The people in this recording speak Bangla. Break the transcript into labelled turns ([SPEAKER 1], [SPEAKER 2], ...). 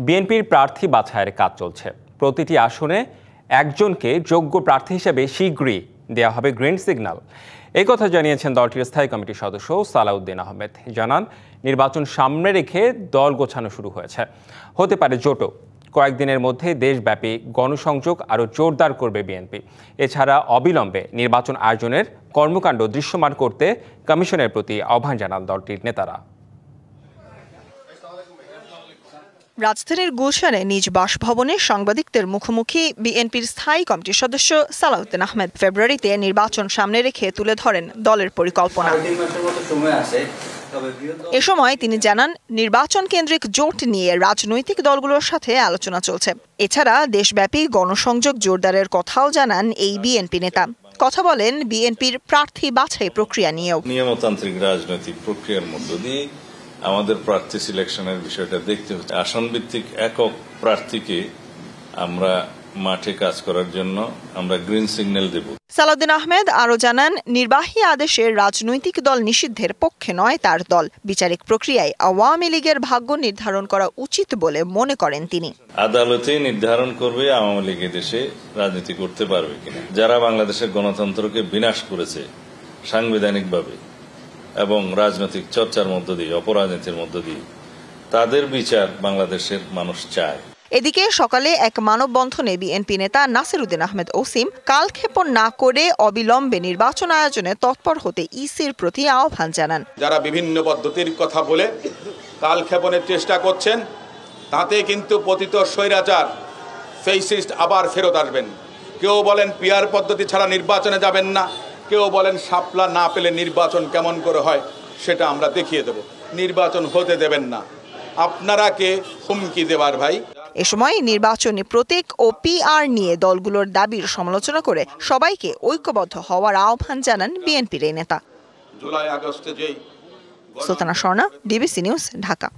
[SPEAKER 1] বিএনপির প্রার্থী বাছাইয়ের কাজ চলছে। প্রতিটি আসনে একজনকে যোগ্য প্রার্থী হিসেবে শীঘ্রই দেওয়া হবে গ্রিন সিগন্যাল। এই কথা জানিয়েছেন দলটির স্থায়ী কমিটির সদস্য সালাউদ্দিন আহমেদ। জানান, নির্বাচন সামনে রেখে দল গোছানো শুরু হয়েছে। হতে পারে জোটও। কয়েকদিনের মধ্যে দেশব্যাপী গণসংযোগ আরও জোরদার করবে বিএনপি। এছাড়া অবিলম্বে নির্বাচন আয়োজনের কর্মকাণ্ড দৃশ্যমান করতে কমিশনের প্রতি আহ্বান জানান দলটির নেতারা।
[SPEAKER 2] রাজধানীর গুলশানে নিজ বাসভবনে সাংবাদিকদের মুখোমুখি বিএনপির স্থায়ী কমিটির সদস্য সালাউদ্দিন আহমেদ। ফেব্রুয়ারিতে নির্বাচন সামনে রেখে তুলে ধরেন দলের পরিকল্পনা। এ সময় তিনি জানান, নির্বাচন কেন্দ্রিক জোট নিয়ে রাজনৈতিক দলগুলোর সাথে আলোচনা চলছে। এছাড়া দেশব্যাপী গণসংযোগ জোরদারের কথাও জানান এই বিএনপি নেতা। কথা বলেন বিএনপির প্রার্থী বাছাই প্রক্রিয়া নিয়েও।
[SPEAKER 3] নিয়মতান্ত্রিক রাজনৈতিক প্রক্রিয়ার মধ্য দিয়ে আমাদের প্রার্থী সিলেকশনের বিষয়টা দেখতে হচ্ছে। আসন ভিত্তিক একক প্রার্থীকে আমরা মাঠে কাজ করার জন্য আমরা গ্রিন সিগন্যাল দেব।
[SPEAKER 2] সালাউদ্দিন আহমেদ আরও জানান, নির্বাহী আদেশে রাজনৈতিক দল নিষিদ্ধের পক্ষে নয় তার দল। বিচারিক প্রক্রিয়ায় আওয়ামী লীগের ভাগ্য নির্ধারণ করা উচিত বলে মনে করেন তিনি।
[SPEAKER 3] আদালতে নির্ধারণ করবে আওয়ামী লীগ দেশে রাজনীতি করতে পারবে কিনা। যারা বাংলাদেশের গণতন্ত্রকে বিনাশ করেছে সাংবিধানিকভাবে এবং রাজনৈতিক চর্চার মধ্য দিয়ে, অপরাজনীতির মধ্য দিয়ে, তাদের বিচার বাংলাদেশের মানুষ চায়।
[SPEAKER 2] এদিকে সকালে এক মানববন্ধনে বিএনপি নেতা নাসিরউদ্দিন আহমেদ ওসিম কালক্ষেপণ না করে অবিলম্বে নির্বাচন আয়োজনে তৎপর হতে ইসির প্রতি আহ্বান জানান।
[SPEAKER 4] যারা বিভিন্ন পদ্ধতির কথা বলে কালক্ষেপণের চেষ্টা করছেন, তাতে কিন্তু পতিত স্বৈরাচার ফেসিস্ট আবার ফেরত আসবেন। কেউ বলেন পিয়ার পদ্ধতি ছাড়া নির্বাচনে যাবেন না, কেউ বলেন শাপলা না পেলে নির্বাচন কেমন করে হয় সেটা আমরা দেখিয়ে দেব। নির্বাচন হতে দেবেন না। আপনারা কে হুমকি দেবার ভাই?
[SPEAKER 2] এ সময় নির্বাচনী প্রতীক ও পিআর নিয়ে দলগুলোর দাবির সমালোচনা করে সবাইকে ঐক্যবদ্ধ হওয়ার আহ্বান জানান বিএনপির এই নেতা।
[SPEAKER 4] জুলাই আগস্টে যেই
[SPEAKER 2] সুলতানা স্বর্ণা, ডিবিসি নিউজ, ঢাকা।